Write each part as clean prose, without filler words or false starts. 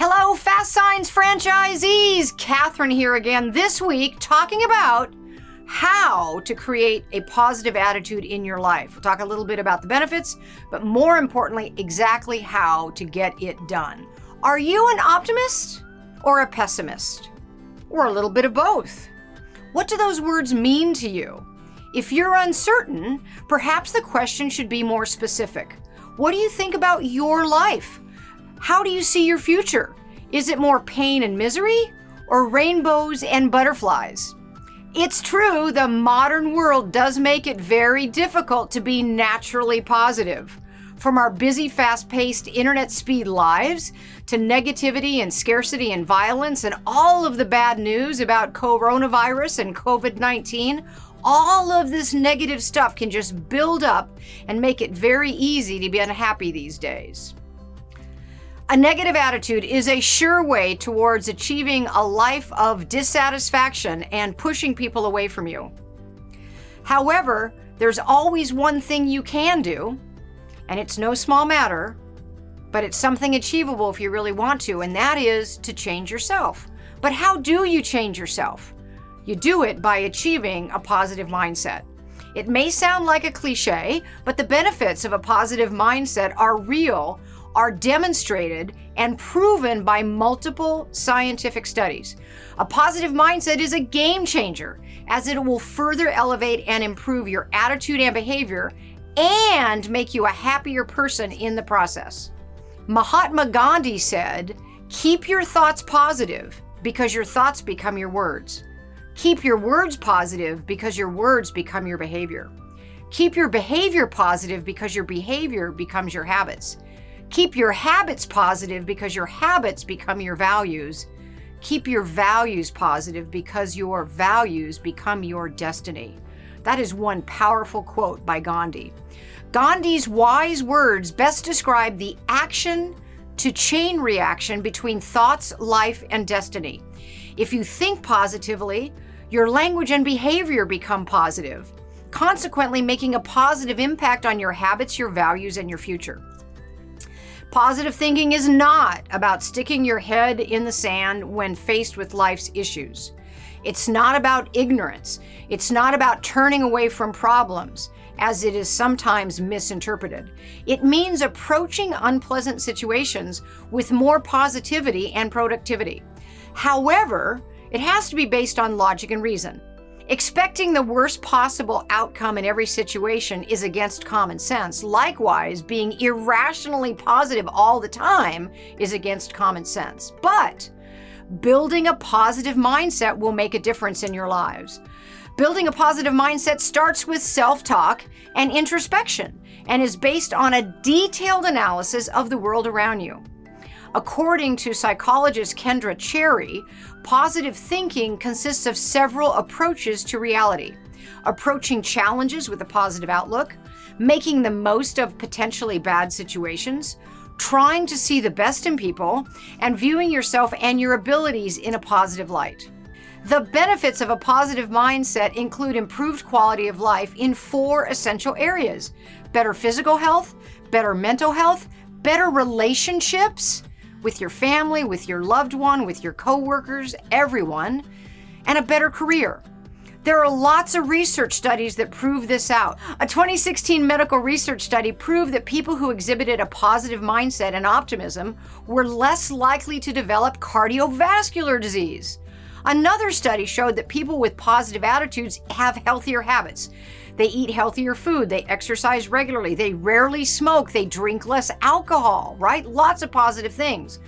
Hello, Fast Signs franchisees! Catherine here again this week talking about how to create a positive attitude in your life. We'll talk a little bit about the benefits, but more importantly, exactly how to get it done. Are you an optimist or a pessimist? Or a little bit of both? What do those words mean to you? If you're uncertain, perhaps the question should be more specific. What do you think about your life? How do you see your future? Is it more pain and misery or rainbows and butterflies? It's true, the modern world does make it very difficult to be naturally positive. From our busy, fast-paced, internet speed lives to negativity and scarcity and violence and all of the bad news about coronavirus and COVID-19, all of this negative stuff can just build up and make it very easy to be unhappy these days. A negative attitude is a sure way towards achieving a life of dissatisfaction and pushing people away from you. However, there's always one thing you can do, and it's no small matter, but it's something achievable if you really want to, and that is to change yourself. But how do you change yourself? You do it by achieving a positive mindset. It may sound like a cliche, but the benefits of a positive mindset are real, are demonstrated and proven by multiple scientific studies. A positive mindset is a game changer, as it will further elevate and improve your attitude and behavior and make you a happier person in the process. Mahatma Gandhi said, "Keep your thoughts positive because your thoughts become your words. Keep your words positive because your words become your behavior. Keep your behavior positive because your behavior becomes your habits. Keep your habits positive because your habits become your values. Keep your values positive because your values become your destiny." That is one powerful quote by Gandhi. Gandhi's wise words best describe the action to chain reaction between thoughts, life, and destiny. If you think positively, your language and behavior become positive, consequently making a positive impact on your habits, your values, and your future. Positive thinking is not about sticking your head in the sand when faced with life's issues. It's not about ignorance. It's not about turning away from problems, as it is sometimes misinterpreted. It means approaching unpleasant situations with more positivity and productivity. However, it has to be based on logic and reason. Expecting the worst possible outcome in every situation is against common sense. Likewise, being irrationally positive all the time is against common sense. But building a positive mindset will make a difference in your lives. Building a positive mindset starts with self-talk and introspection and is based on a detailed analysis of the world around you. According to psychologist Kendra Cherry, positive thinking consists of several approaches to reality. Approaching challenges with a positive outlook, making the most of potentially bad situations, trying to see the best in people, and viewing yourself and your abilities in a positive light. The benefits of a positive mindset include improved quality of life in 4 essential areas: better physical health, better mental health, better relationships with your family, with your loved one, with your coworkers, everyone, and a better career. There are lots of research studies that prove this out. A 2016 medical research study proved that people who exhibited a positive mindset and optimism were less likely to develop cardiovascular disease. Another study showed that people with positive attitudes have healthier habits. They eat healthier food, they exercise regularly, they rarely smoke, they drink less alcohol, right? Lots of positive things.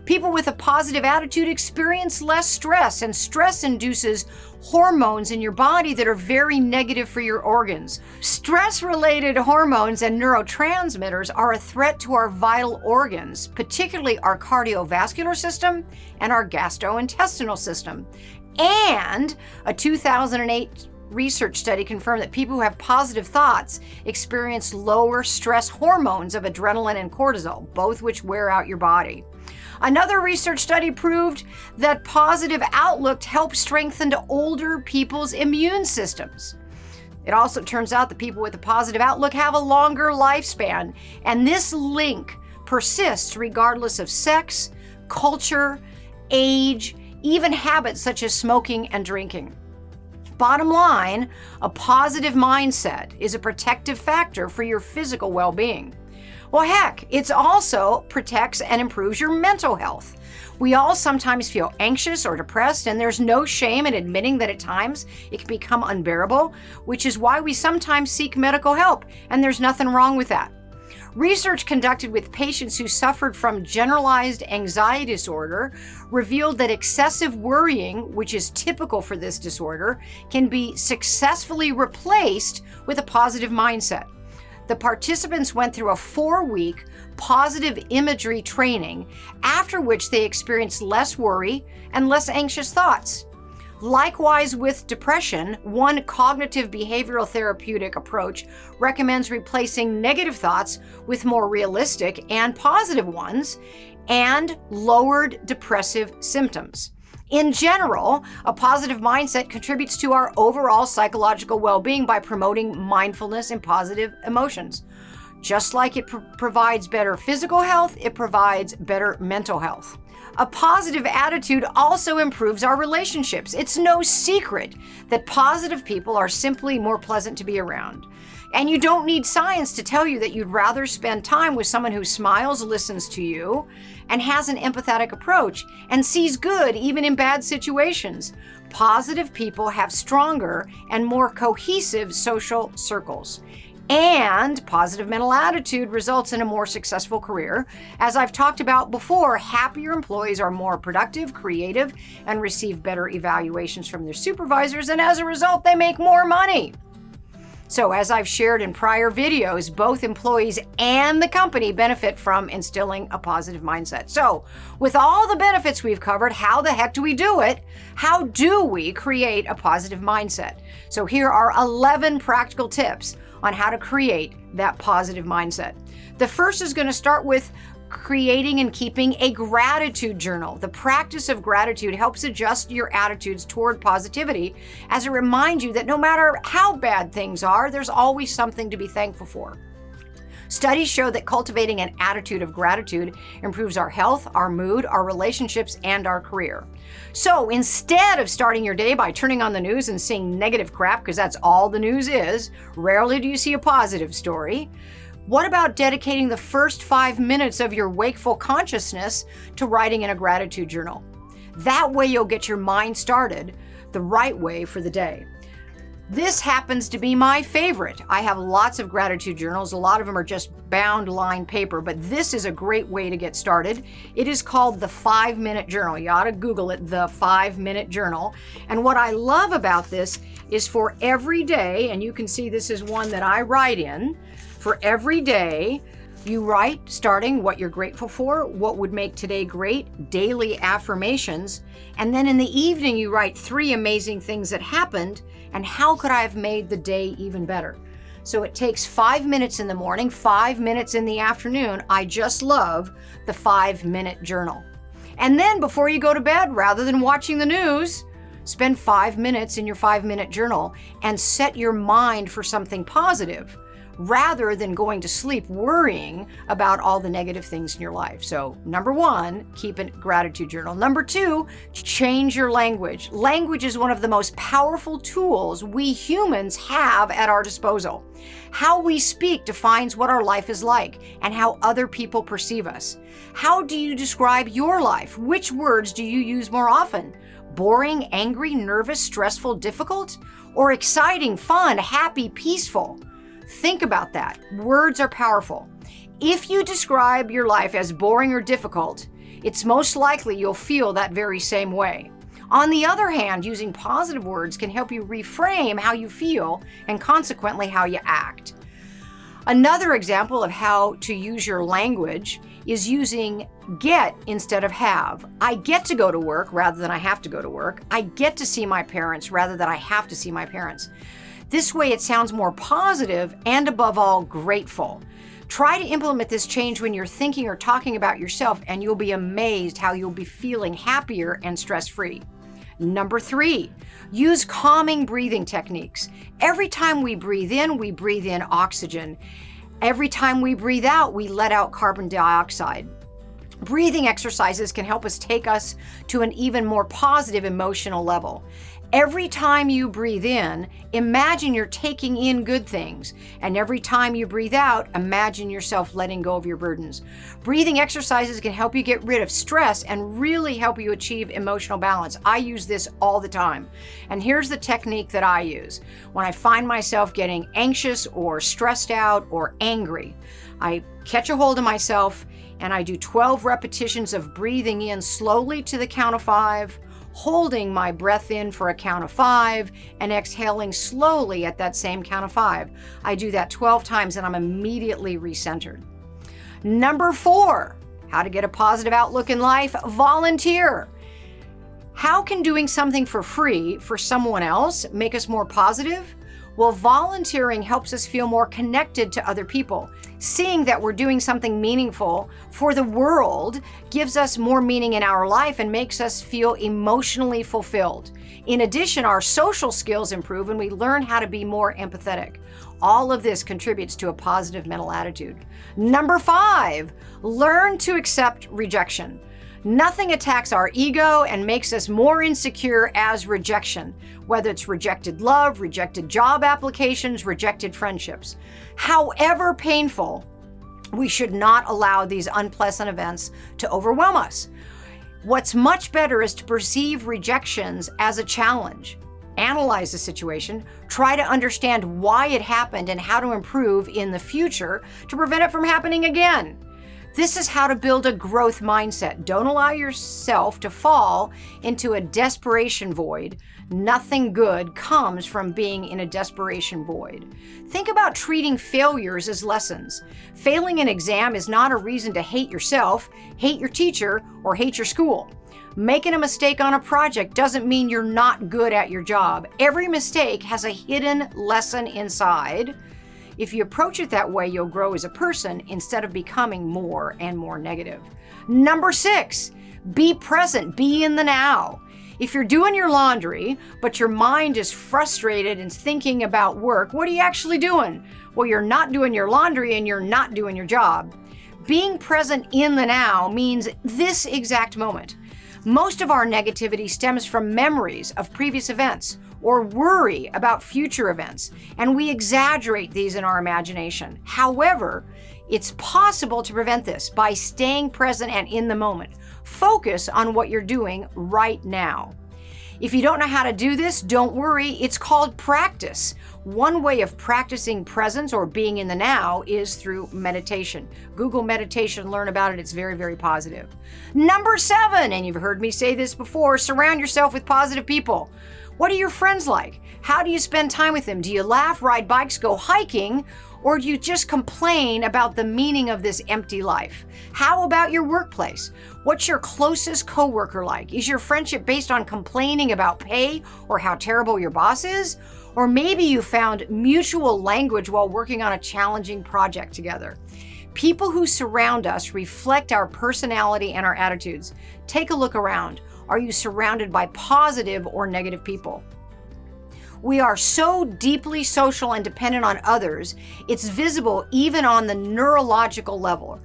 People with a positive attitude experience less stress, and stress induces hormones in your body that are very negative for your organs. Stress-related hormones and neurotransmitters are a threat to our vital organs, particularly our cardiovascular system and our gastrointestinal system. And a 2008 research study confirmed that people who have positive thoughts experience lower stress hormones of adrenaline and cortisol, both which wear out your body. Another research study proved that positive outlook helps strengthen older people's immune systems. It also turns out that people with a positive outlook have a longer lifespan, and this link persists regardless of sex, culture, age, even habits such as smoking and drinking. Bottom line, a positive mindset is a protective factor for your physical well-being. Well, heck, it also protects and improves your mental health. We all sometimes feel anxious or depressed, and there's no shame in admitting that at times it can become unbearable, which is why we sometimes seek medical help, and there's nothing wrong with that. Research conducted with patients who suffered from generalized anxiety disorder revealed that excessive worrying, which is typical for this disorder, can be successfully replaced with a positive mindset. The participants went through a 4-week positive imagery training, after which they experienced less worry and less anxious thoughts. Likewise with depression, one cognitive behavioral therapeutic approach recommends replacing negative thoughts with more realistic and positive ones and lowered depressive symptoms. In general, a positive mindset contributes to our overall psychological well-being by promoting mindfulness and positive emotions. Just like it provides better physical health, it provides better mental health. A positive attitude also improves our relationships. It's no secret that positive people are simply more pleasant to be around. And you don't need science to tell you that you'd rather spend time with someone who smiles, listens to you, and has an empathetic approach, and sees good even in bad situations. Positive people have stronger and more cohesive social circles. And positive mental attitude results in a more successful career. As I've talked about before, happier employees are more productive, creative, and receive better evaluations from their supervisors, and as a result, they make more money. So as I've shared in prior videos, both employees and the company benefit from instilling a positive mindset. So with all the benefits we've covered, how the heck do we do it? How do we create a positive mindset? So here are 11 practical tips on how to create that positive mindset. The first is going to start with creating and keeping a gratitude journal. The practice of gratitude helps adjust your attitudes toward positivity, as it reminds you that no matter how bad things are, there's always something to be thankful for. Studies show that cultivating an attitude of gratitude improves our health, our mood, our relationships, and our career. So instead of starting your day by turning on the news and seeing negative crap, because that's all the news is, rarely do you see a positive story. What about dedicating the first 5 minutes of your wakeful consciousness to writing in a gratitude journal? That way you'll get your mind started the right way for the day. This happens to be my favorite. I have lots of gratitude journals. A lot of them are just bound line paper, but this is a great way to get started. It is called the 5-minute journal. You ought to Google it, the 5-minute journal. And what I love about this is for every day, and you can see this is one that I write in, for every day, you write starting what you're grateful for, what would make today great, daily affirmations, and then in the evening you write 3 amazing things that happened and how could I have made the day even better. So it takes 5 minutes in the morning, 5 minutes in the afternoon. I just love the 5-minute journal. And then before you go to bed, rather than watching the news, spend 5 minutes in your 5-minute journal and set your mind for something positive, rather than going to sleep worrying about all the negative things in your life. So number 1, keep a gratitude journal. Number 2, change your language. Language is one of the most powerful tools we humans have at our disposal. How we speak defines what our life is like and how other people perceive us. How do you describe your life? Which words do you use more often? Boring, angry, nervous, stressful, difficult? Or exciting, fun, happy, peaceful? Think about that. Words are powerful. If you describe your life as boring or difficult, it's most likely you'll feel that very same way. On the other hand, using positive words can help you reframe how you feel and consequently how you act. Another example of how to use your language is using get instead of have. I get to go to work rather than I have to go to work. I get to see my parents rather than I have to see my parents. This way it sounds more positive and above all grateful. Try to implement this change when you're thinking or talking about yourself and you'll be amazed how you'll be feeling happier and stress-free. Number 3, use calming breathing techniques. Every time we breathe in oxygen. Every time we breathe out, we let out carbon dioxide. Breathing exercises can help us take us to an even more positive emotional level. Every time you breathe in, imagine you're taking in good things. And every time you breathe out, imagine yourself letting go of your burdens. Breathing exercises can help you get rid of stress and really help you achieve emotional balance. I use this all the time. And here's the technique that I use. When I find myself getting anxious or stressed out or angry, I catch a hold of myself and I do 12 repetitions of breathing in slowly to the count of 5, holding my breath in for a count of 5, and exhaling slowly at that same count of 5. I do that 12 times and I'm immediately recentered. Number 4, how to get a positive outlook in life: volunteer. How can doing something for free for someone else make us more positive? Well, volunteering helps us feel more connected to other people. Seeing that we're doing something meaningful for the world gives us more meaning in our life and makes us feel emotionally fulfilled. In addition, our social skills improve and we learn how to be more empathetic. All of this contributes to a positive mental attitude. Number 5, learn to accept rejection. Nothing attacks our ego and makes us more insecure as rejection, whether it's rejected love, rejected job applications, rejected friendships. However painful, we should not allow these unpleasant events to overwhelm us. What's much better is to perceive rejections as a challenge. Analyze the situation, try to understand why it happened and how to improve in the future to prevent it from happening again. This is how to build a growth mindset. Don't allow yourself to fall into a desperation void. Nothing good comes from being in a desperation void. Think about treating failures as lessons. Failing an exam is not a reason to hate yourself, hate your teacher, or hate your school. Making a mistake on a project doesn't mean you're not good at your job. Every mistake has a hidden lesson inside. If you approach it that way, you'll grow as a person instead of becoming more and more negative. Number 6, be present, be in the now. If you're doing your laundry, but your mind is frustrated and thinking about work, what are you actually doing? Well, you're not doing your laundry and you're not doing your job. Being present in the now means this exact moment. Most of our negativity stems from memories of previous events or worry about future events, and we exaggerate these in our imagination. However, it's possible to prevent this by staying present and in the moment. Focus on what you're doing right now. If you don't know how to do this, don't worry, it's called practice. One way of practicing presence or being in the now is through meditation. Google meditation, learn about it, it's very, very positive. Number 7, and you've heard me say this before, surround yourself with positive people. What are your friends like? How do you spend time with them? Do you laugh, ride bikes, go hiking, or do you just complain about the meaning of this empty life? How about your workplace? What's your closest coworker like? Is your friendship based on complaining about pay or how terrible your boss is? Or maybe you found mutual language while working on a challenging project together. People who surround us reflect our personality and our attitudes. Take a look around. Are you surrounded by positive or negative people? We are so deeply social and dependent on others, it's visible even on the neurological level.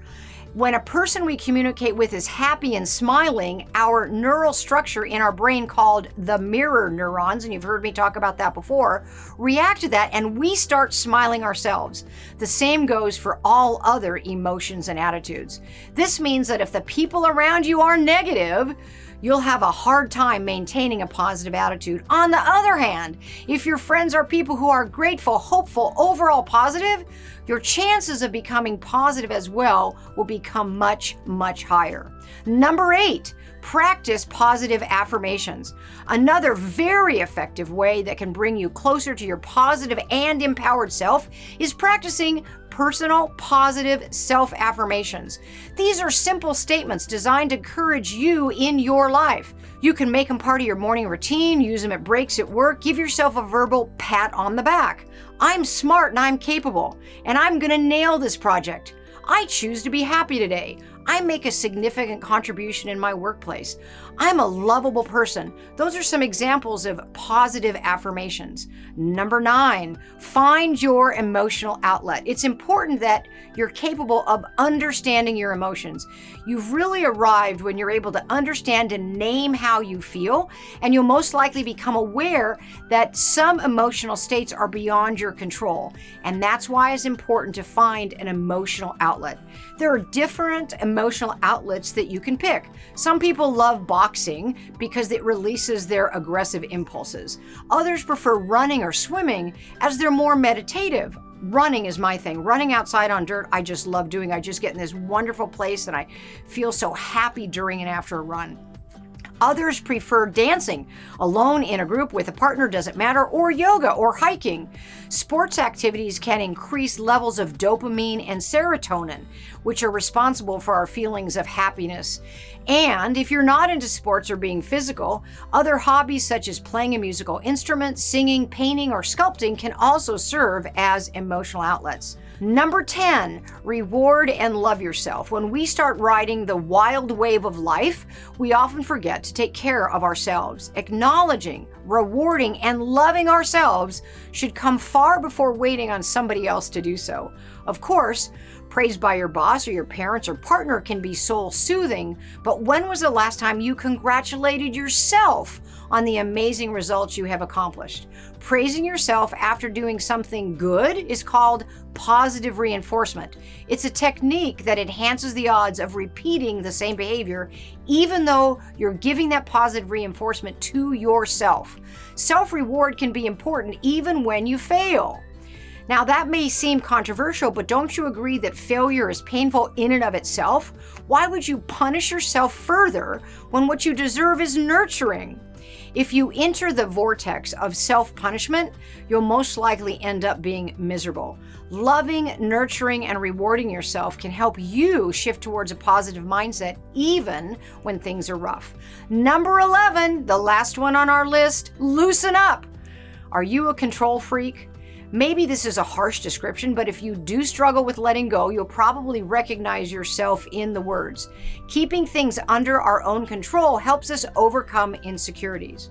When a person we communicate with is happy and smiling, our neural structure in our brain called the mirror neurons, and you've heard me talk about that before, react to that and we start smiling ourselves. The same goes for all other emotions and attitudes. This means that if the people around you are negative, you'll have a hard time maintaining a positive attitude. On the other hand, if your friends are people who are grateful, hopeful, overall positive, your chances of becoming positive as well will become much, much higher. Number 8, practice positive affirmations. Another very effective way that can bring you closer to your positive and empowered self is practicing personal positive self-affirmations. These are simple statements designed to encourage you in your life. You can make them part of your morning routine, use them at breaks at work, give yourself a verbal pat on the back. I'm smart and I'm capable, and I'm gonna nail this project. I choose to be happy today. I make a significant contribution in my workplace. I'm a lovable person. Those are some examples of positive affirmations. Number 9, find your emotional outlet. It's important that you're capable of understanding your emotions. You've really arrived when you're able to understand and name how you feel, and you'll most likely become aware that some emotional states are beyond your control. And that's why it's important to find an emotional outlet. There are different emotional outlets that you can pick. Some people love boxing because it releases their aggressive impulses. Others prefer running or swimming as they're more meditative. Running is my thing. Running outside on dirt, I just love doing. I just get in this wonderful place and I feel so happy during and after a run. Others prefer dancing, alone, in a group, with a partner, doesn't matter, or yoga or hiking. Sports activities can increase levels of dopamine and serotonin, which are responsible for our feelings of happiness. And if you're not into sports or being physical, other hobbies such as playing a musical instrument, singing, painting, or sculpting can also serve as emotional outlets. Number 10, reward and love yourself. When we start riding the wild wave of life, we often forget to take care of ourselves. Acknowledging, rewarding, and loving ourselves should come far before waiting on somebody else to do so. Of course, praise by your boss or your parents or partner can be soul-soothing, but when was the last time you congratulated yourself on the amazing results you have accomplished? Praising yourself after doing something good is called positive reinforcement. It's a technique that enhances the odds of repeating the same behavior, even though you're giving that positive reinforcement to yourself. Self-reward can be important even when you fail. Now, that may seem controversial, but don't you agree that failure is painful in and of itself? Why would you punish yourself further when what you deserve is nurturing? If you enter the vortex of self-punishment, you'll most likely end up being miserable. Loving, nurturing, and rewarding yourself can help you shift towards a positive mindset even when things are rough. Number 11, the last one on our list, loosen up. Are you a control freak? Maybe this is a harsh description, but if you do struggle with letting go, you'll probably recognize yourself in the words. Keeping things under our own control helps us overcome insecurities.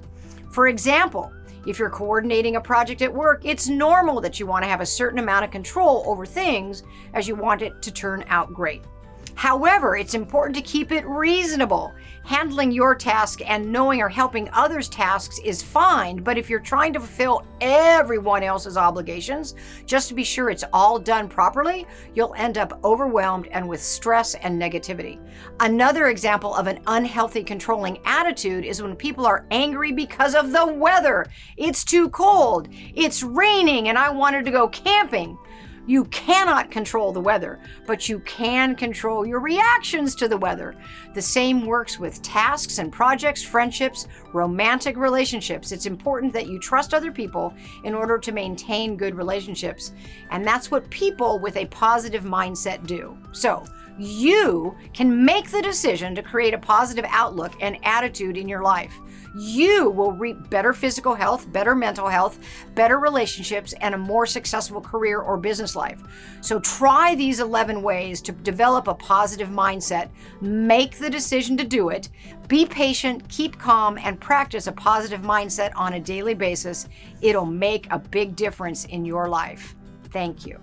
For example, if you're coordinating a project at work, it's normal that you want to have a certain amount of control over things as you want it to turn out great. However, it's important to keep it reasonable. Handling your task and knowing or helping others' tasks is fine, but if you're trying to fulfill everyone else's obligations just to be sure it's all done properly, you'll end up overwhelmed and with stress and negativity. Another example of an unhealthy controlling attitude is when people are angry because of the weather. It's too cold, it's raining, and I wanted to go camping. You cannot control the weather, but you can control your reactions to the weather. The same works with tasks and projects, friendships, romantic relationships. It's important that you trust other people in order to maintain good relationships. And that's what people with a positive mindset do. So, you can make the decision to create a positive outlook and attitude in your life. You will reap better physical health, better mental health, better relationships, and a more successful career or business life. So try these 11 ways to develop a positive mindset. Make the decision to do it. Be patient, keep calm, and practice a positive mindset on a daily basis. It'll make a big difference in your life. Thank you.